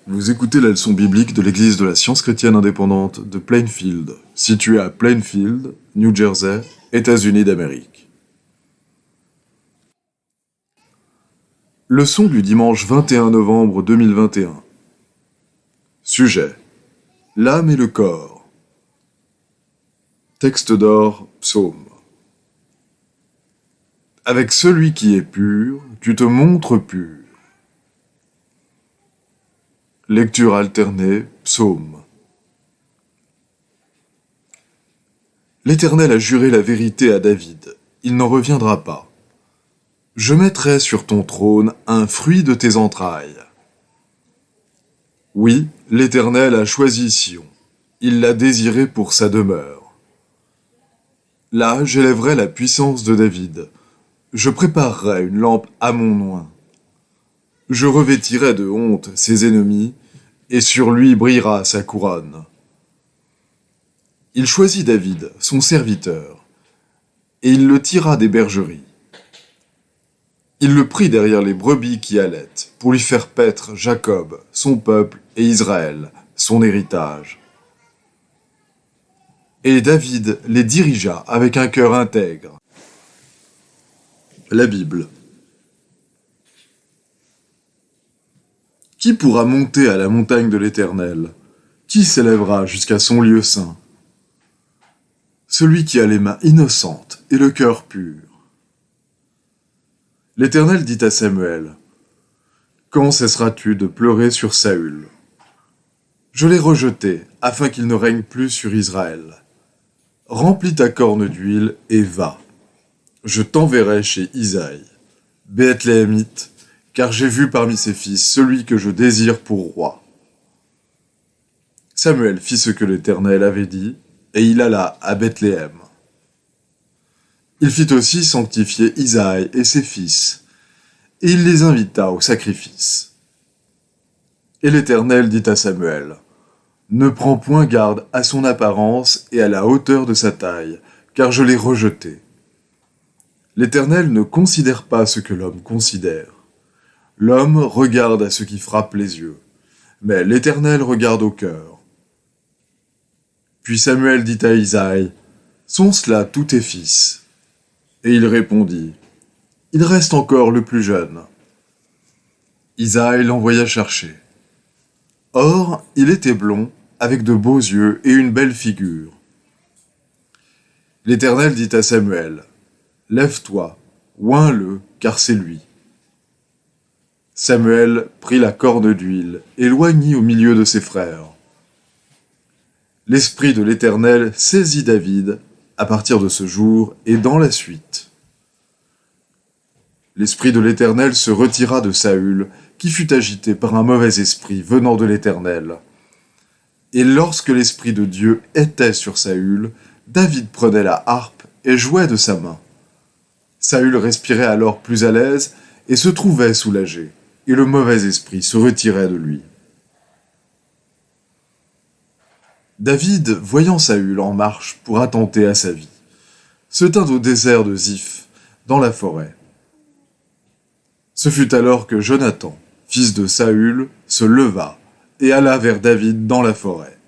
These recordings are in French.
Vous écoutez la leçon biblique de l'Église de la Science chrétienne indépendante de Plainfield, située à Plainfield, New Jersey, États-Unis d'Amérique. Leçon du dimanche 21 novembre 2021. Sujet: l'âme et le corps. Texte d'or, psaume. Avec celui qui est pur, tu te montres pur. Lecture alternée, psaume. L'Éternel a juré la vérité à David, il n'en reviendra pas. Je mettrai sur ton trône un fruit de tes entrailles. Oui, l'Éternel a choisi Sion, il l'a désiré pour sa demeure. Là, j'élèverai la puissance de David, je préparerai une lampe à mon oint. Je revêtirai de honte ses ennemis, et sur lui brillera sa couronne. Il choisit David, son serviteur, et il le tira des bergeries. Il le prit derrière les brebis qui allaitent, pour lui faire paître Jacob, son peuple, et Israël, son héritage. Et David les dirigea avec un cœur intègre. La Bible. Qui pourra monter à la montagne de l'Éternel? Qui s'élèvera jusqu'à son lieu saint? Celui qui a les mains innocentes et le cœur pur. L'Éternel dit à Samuel: quand cesseras-tu de pleurer sur Saül? Je l'ai rejeté, afin qu'il ne règne plus sur Israël. Remplis ta corne d'huile et va. Je t'enverrai chez Isaïe, Bethléemite, car j'ai vu parmi ses fils celui que je désire pour roi. Samuel fit ce que l'Éternel avait dit, et il alla à Bethléem. Il fit aussi sanctifier Isaïe et ses fils, et il les invita au sacrifice. Et l'Éternel dit à Samuel: ne prends point garde à son apparence et à la hauteur de sa taille, car je l'ai rejeté. L'Éternel ne considère pas ce que l'homme considère. L'homme regarde à ce qui frappe les yeux, mais l'Éternel regarde au cœur. Puis Samuel dit à Isaïe: sont-ce là tous tes fils? Et il répondit: il reste encore le plus jeune. Isaïe l'envoya chercher. Or, il était blond, avec de beaux yeux et une belle figure. L'Éternel dit à Samuel: lève-toi, oins-le, car c'est lui. Samuel prit la corne d'huile et l'oignit au milieu de ses frères. L'Esprit de l'Éternel saisit David à partir de ce jour et dans la suite. L'Esprit de l'Éternel se retira de Saül, qui fut agité par un mauvais esprit venant de l'Éternel. Et lorsque l'Esprit de Dieu était sur Saül, David prenait la harpe et jouait de sa main. Saül respirait alors plus à l'aise et se trouvait soulagé, et le mauvais esprit se retirait de lui. David, voyant Saül en marche pour attenter à sa vie, se tint au désert de Ziph, dans la forêt. Ce fut alors que Jonathan, fils de Saül, se leva et alla vers David dans la forêt.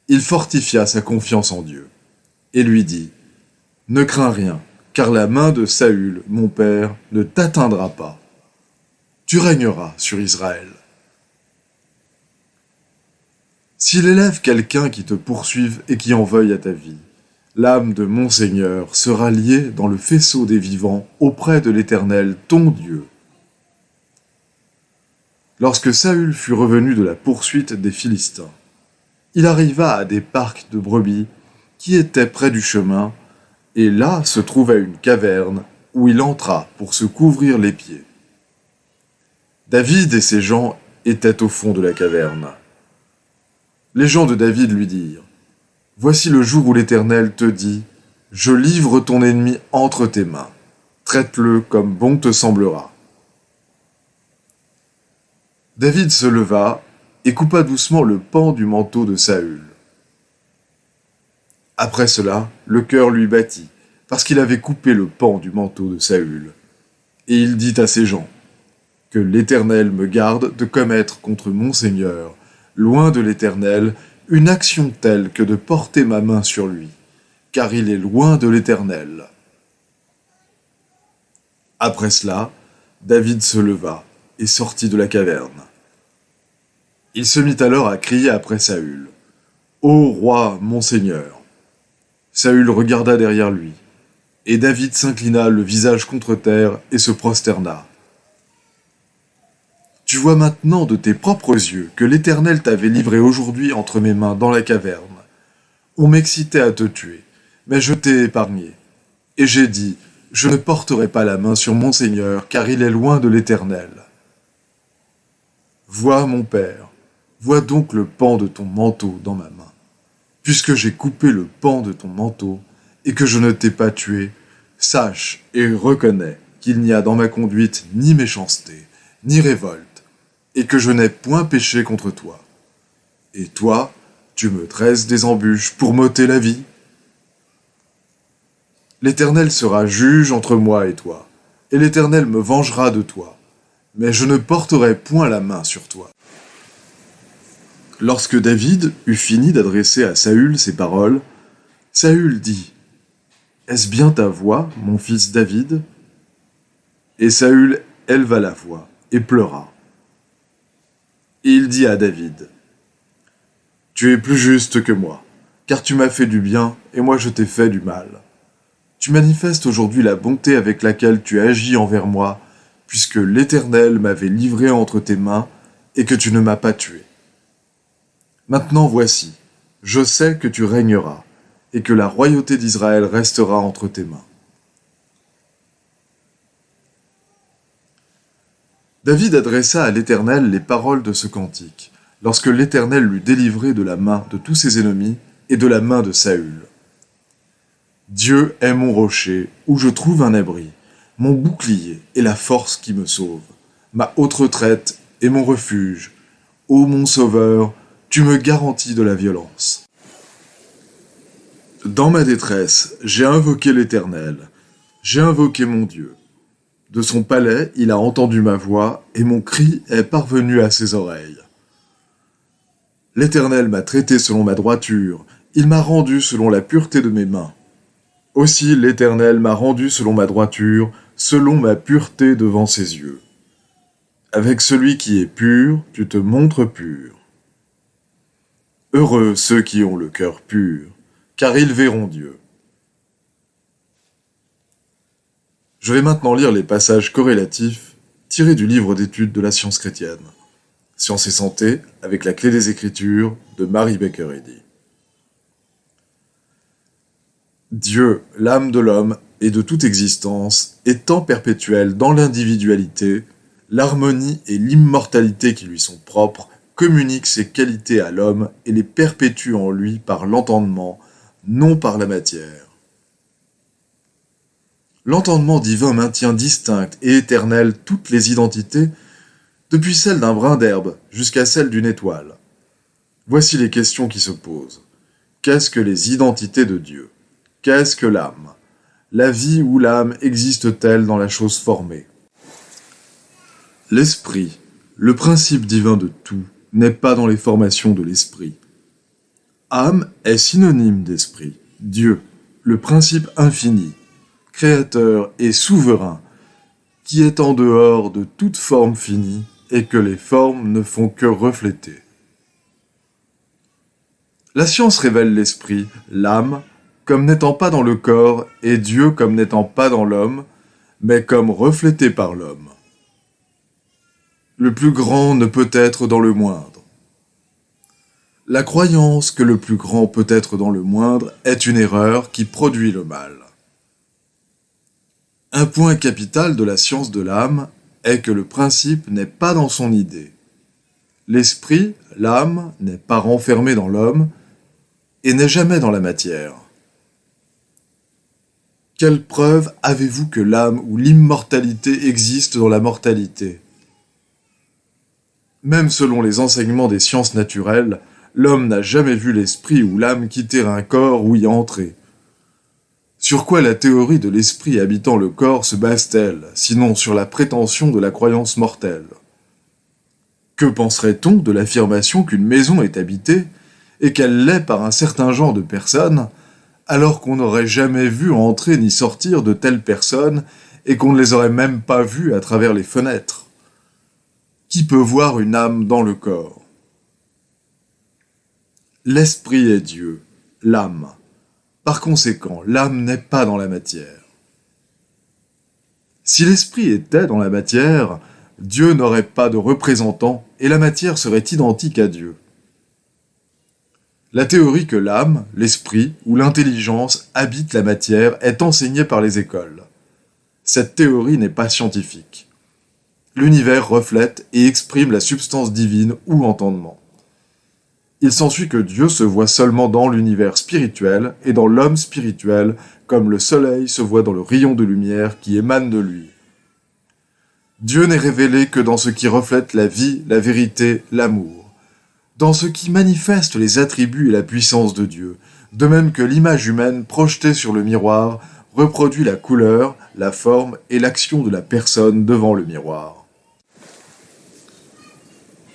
Il fortifia sa confiance en Dieu et lui dit: ne crains rien, car la main de Saül, mon père, ne t'atteindra pas. Tu régneras sur Israël. S'il élève quelqu'un qui te poursuive et qui en veuille à ta vie, l'âme de mon Seigneur sera liée dans le faisceau des vivants auprès de l'Éternel, ton Dieu. Lorsque Saül fut revenu de la poursuite des Philistins, il arriva à des parcs de brebis qui étaient près du chemin, et là se trouvait une caverne où il entra pour se couvrir les pieds. David et ses gens étaient au fond de la caverne. Les gens de David lui dirent: voici le jour où l'Éternel te dit: je livre ton ennemi entre tes mains. Traite-le comme bon te semblera. David se leva et coupa doucement le pan du manteau de Saül. Après cela, le cœur lui battit, parce qu'il avait coupé le pan du manteau de Saül. Et il dit à ses gens: Que l'Éternel me garde de commettre contre mon Seigneur, loin de l'Éternel, une action telle que de porter ma main sur lui, car il est loin de l'Éternel. » Après cela, David se leva et sortit de la caverne. Il se mit alors à crier après Saül. « Ô roi, mon Seigneur !» Saül regarda derrière lui, et David s'inclina le visage contre terre et se prosterna. « Tu vois maintenant de tes propres yeux que l'Éternel t'avait livré aujourd'hui entre mes mains dans la caverne. On m'excitait à te tuer, mais je t'ai épargné. Et j'ai dit, je ne porterai pas la main sur mon Seigneur, car il est loin de l'Éternel. Vois, mon père, vois donc le pan de ton manteau dans ma main. Puisque j'ai coupé le pan de ton manteau, et que je ne t'ai pas tué, sache et reconnais qu'il n'y a dans ma conduite ni méchanceté, ni révolte, et que je n'ai point péché contre toi. Et toi, tu me dresses des embûches pour m'ôter la vie. L'Éternel sera juge entre moi et toi, et l'Éternel me vengera de toi, mais je ne porterai point la main sur toi. » Lorsque David eut fini d'adresser à Saül ces paroles, Saül dit, « Est-ce bien ta voix, mon fils David ?» Et Saül éleva la voix et pleura. Et il dit à David, « Tu es plus juste que moi, car tu m'as fait du bien et moi je t'ai fait du mal. Tu manifestes aujourd'hui la bonté avec laquelle tu agis envers moi, puisque l'Éternel m'avait livré entre tes mains et que tu ne m'as pas tué. Maintenant voici, je sais que tu régneras, et que la royauté d'Israël restera entre tes mains. » David adressa à l'Éternel les paroles de ce cantique, lorsque l'Éternel l'eut délivré de la main de tous ses ennemis et de la main de Saül. Dieu est mon rocher, où je trouve un abri, mon bouclier et la force qui me sauve, ma haute retraite et mon refuge. Ô mon sauveur, tu me garantis de la violence. Dans ma détresse, j'ai invoqué l'Éternel, j'ai invoqué mon Dieu. De son palais, il a entendu ma voix, et mon cri est parvenu à ses oreilles. L'Éternel m'a traité selon ma droiture, il m'a rendu selon la pureté de mes mains. Aussi l'Éternel m'a rendu selon ma droiture, selon ma pureté devant ses yeux. Avec celui qui est pur, tu te montres pur. Heureux ceux qui ont le cœur pur, car ils verront Dieu. Je vais maintenant lire les passages corrélatifs tirés du livre d'études de la science chrétienne. Science et santé, avec la clé des Écritures, de Mary Baker Eddy. Dieu, l'âme de l'homme et de toute existence, étant perpétuel dans l'individualité, l'harmonie et l'immortalité qui lui sont propres, communique ses qualités à l'homme et les perpétue en lui par l'entendement, non par la matière. L'entendement divin maintient distinctes et éternelles toutes les identités, depuis celle d'un brin d'herbe jusqu'à celle d'une étoile. Voici les questions qui se posent. Qu'est-ce que les identités de Dieu ? Qu'est-ce que l'âme ? La vie ou l'âme existe-t-elle dans la chose formée ? L'esprit, le principe divin de tout, n'est pas dans les formations de l'esprit. Âme est synonyme d'esprit. Dieu, le principe infini, créateur et souverain, qui est en dehors de toute forme finie et que les formes ne font que refléter. La science révèle l'esprit, l'âme, comme n'étant pas dans le corps, et Dieu comme n'étant pas dans l'homme, mais comme reflété par l'homme. Le plus grand ne peut être dans le moindre. La croyance que le plus grand peut être dans le moindre est une erreur qui produit le mal. Un point capital de la science de l'âme est que le principe n'est pas dans son idée. L'esprit, l'âme, n'est pas renfermé dans l'homme et n'est jamais dans la matière. Quelle preuve avez-vous que l'âme ou l'immortalité existe dans la mortalité ? Même selon les enseignements des sciences naturelles, l'homme n'a jamais vu l'esprit ou l'âme quitter un corps ou y entrer. Sur quoi la théorie de l'esprit habitant le corps se base-t-elle, sinon sur la prétention de la croyance mortelle? Que penserait-on de l'affirmation qu'une maison est habitée, et qu'elle l'est par un certain genre de personnes, alors qu'on n'aurait jamais vu entrer ni sortir de telles personnes, et qu'on ne les aurait même pas vues à travers les fenêtres? Qui peut voir une âme dans le corps? L'esprit est Dieu, l'âme. Par conséquent, l'âme n'est pas dans la matière. Si l'esprit était dans la matière, Dieu n'aurait pas de représentant et la matière serait identique à Dieu. La théorie que l'âme, l'esprit ou l'intelligence habitent la matière est enseignée par les écoles. Cette théorie n'est pas scientifique. L'univers reflète et exprime la substance divine ou entendement. Il s'ensuit que Dieu se voit seulement dans l'univers spirituel et dans l'homme spirituel, comme le soleil se voit dans le rayon de lumière qui émane de lui. Dieu n'est révélé que dans ce qui reflète la vie, la vérité, l'amour, dans ce qui manifeste les attributs et la puissance de Dieu, de même que l'image humaine projetée sur le miroir reproduit la couleur, la forme et l'action de la personne devant le miroir.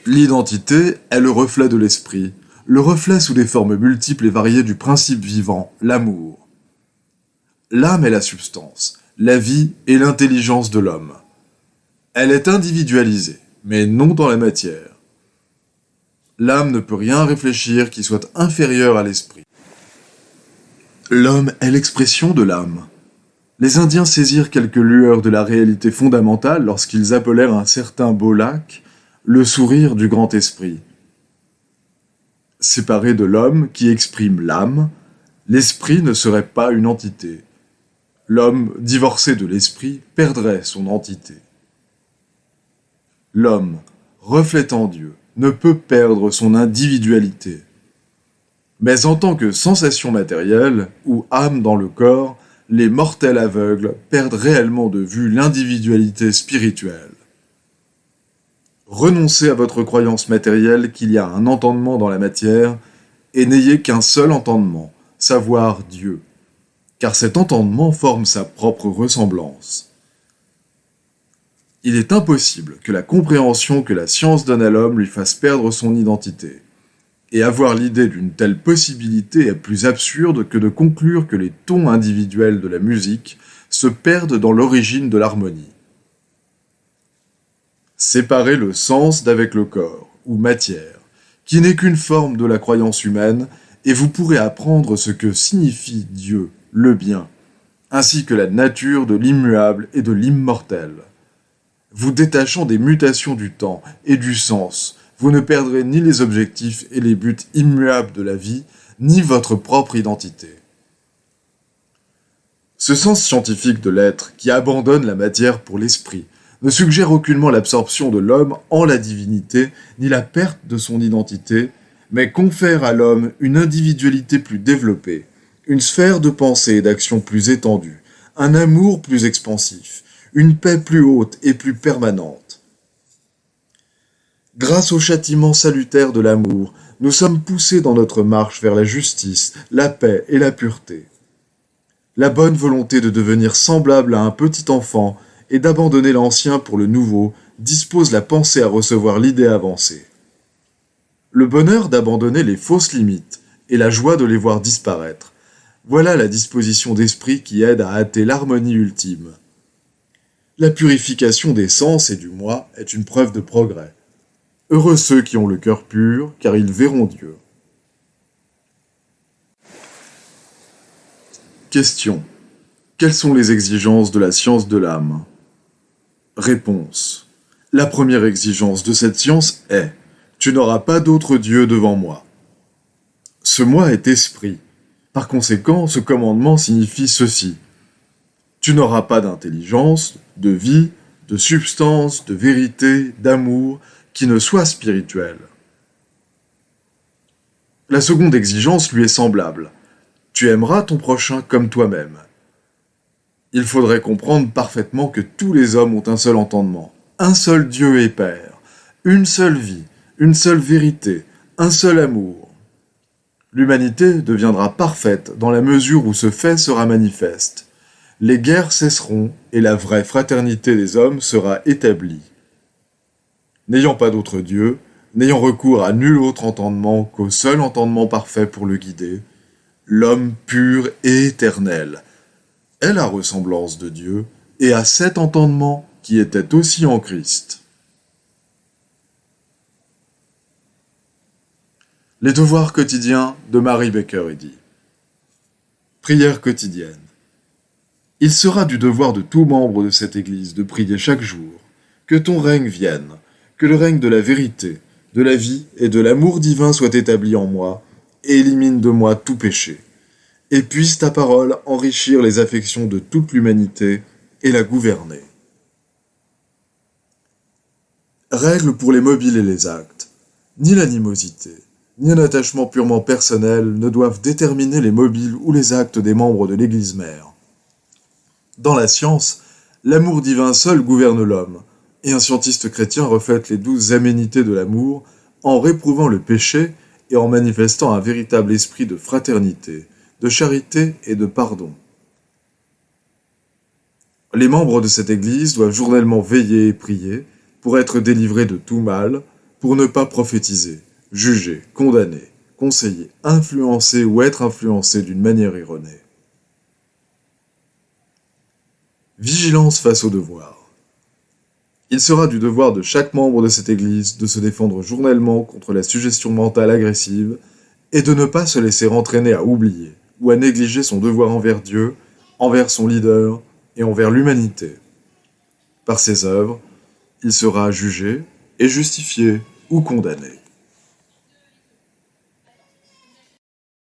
L'identité est le reflet de l'esprit, le reflet sous des formes multiples et variées du principe vivant, l'amour. L'âme est la substance, la vie et l'intelligence de l'homme. Elle est individualisée, mais non dans la matière. L'âme ne peut rien réfléchir qui soit inférieur à l'esprit. L'homme est l'expression de l'âme. Les Indiens saisirent quelques lueurs de la réalité fondamentale lorsqu'ils appelèrent un certain beau lac le sourire du grand esprit. Séparé de l'homme qui exprime l'âme, l'esprit ne serait pas une entité. L'homme, divorcé de l'esprit, perdrait son entité. L'homme, reflétant Dieu, ne peut perdre son individualité. Mais en tant que sensation matérielle, ou âme dans le corps, les mortels aveugles perdent réellement de vue l'individualité spirituelle. Renoncez à votre croyance matérielle qu'il y a un entendement dans la matière, et n'ayez qu'un seul entendement, savoir Dieu, car cet entendement forme sa propre ressemblance. Il est impossible que la compréhension que la science donne à l'homme lui fasse perdre son identité, et avoir l'idée d'une telle possibilité est plus absurde que de conclure que les tons individuels de la musique se perdent dans l'origine de l'harmonie. Séparez le sens d'avec le corps, ou matière, qui n'est qu'une forme de la croyance humaine, et vous pourrez apprendre ce que signifie Dieu, le bien, ainsi que la nature de l'immuable et de l'immortel. Vous détachant des mutations du temps et du sens, vous ne perdrez ni les objectifs et les buts immuables de la vie, ni votre propre identité. Ce sens scientifique de l'être, qui abandonne la matière pour l'esprit, ne suggère aucunement l'absorption de l'homme en la divinité, ni la perte de son identité, mais confère à l'homme une individualité plus développée, une sphère de pensée et d'action plus étendue, un amour plus expansif, une paix plus haute et plus permanente. Grâce au châtiment salutaire de l'amour, nous sommes poussés dans notre marche vers la justice, la paix et la pureté. La bonne volonté de devenir semblable à un petit enfant et d'abandonner l'ancien pour le nouveau dispose la pensée à recevoir l'idée avancée. Le bonheur d'abandonner les fausses limites et la joie de les voir disparaître, voilà la disposition d'esprit qui aide à hâter l'harmonie ultime. La purification des sens et du moi est une preuve de progrès. Heureux ceux qui ont le cœur pur, car ils verront Dieu. Question. Quelles sont les exigences de la science de l'âme? Réponse. La première exigence de cette science est « Tu n'auras pas d'autre Dieu devant moi ». Ce moi est esprit. Par conséquent, ce commandement signifie ceci. Tu n'auras pas d'intelligence, de vie, de substance, de vérité, d'amour, qui ne soit spirituel. La seconde exigence lui est semblable. Tu aimeras ton prochain comme toi-même. Il faudrait comprendre parfaitement que tous les hommes ont un seul entendement, un seul Dieu et Père, une seule vie, une seule vérité, un seul amour. L'humanité deviendra parfaite dans la mesure où ce fait sera manifeste. Les guerres cesseront et la vraie fraternité des hommes sera établie. N'ayant pas d'autre Dieu, n'ayant recours à nul autre entendement qu'au seul entendement parfait pour le guider, l'homme pur et éternel est la ressemblance de Dieu et a cet entendement qui était aussi en Christ. Les devoirs quotidiens de Mary Baker Eddy. Prière quotidienne. Il sera du devoir de tout membre de cette Église de prier chaque jour que ton règne vienne, que le règne de la vérité, de la vie et de l'amour divin soit établi en moi et élimine de moi tout péché. Et puisse ta parole enrichir les affections de toute l'humanité et la gouverner. Règle pour les mobiles et les actes. Ni l'animosité, ni un attachement purement personnel ne doivent déterminer les mobiles ou les actes des membres de l'Église mère. Dans la science, l'amour divin seul gouverne l'homme, et un scientiste chrétien reflète les 12 aménités de l'amour en réprouvant le péché et en manifestant un véritable esprit de fraternité, de charité et de pardon. Les membres de cette Église doivent journellement veiller et prier pour être délivrés de tout mal, pour ne pas prophétiser, juger, condamner, conseiller, influencer ou être influencé d'une manière erronée. Vigilance face au devoir. Il sera du devoir de chaque membre de cette Église de se défendre journellement contre la suggestion mentale agressive et de ne pas se laisser entraîner à oublier ou à négliger son devoir envers Dieu, envers son leader et envers l'humanité. Par ses œuvres, il sera jugé et justifié ou condamné.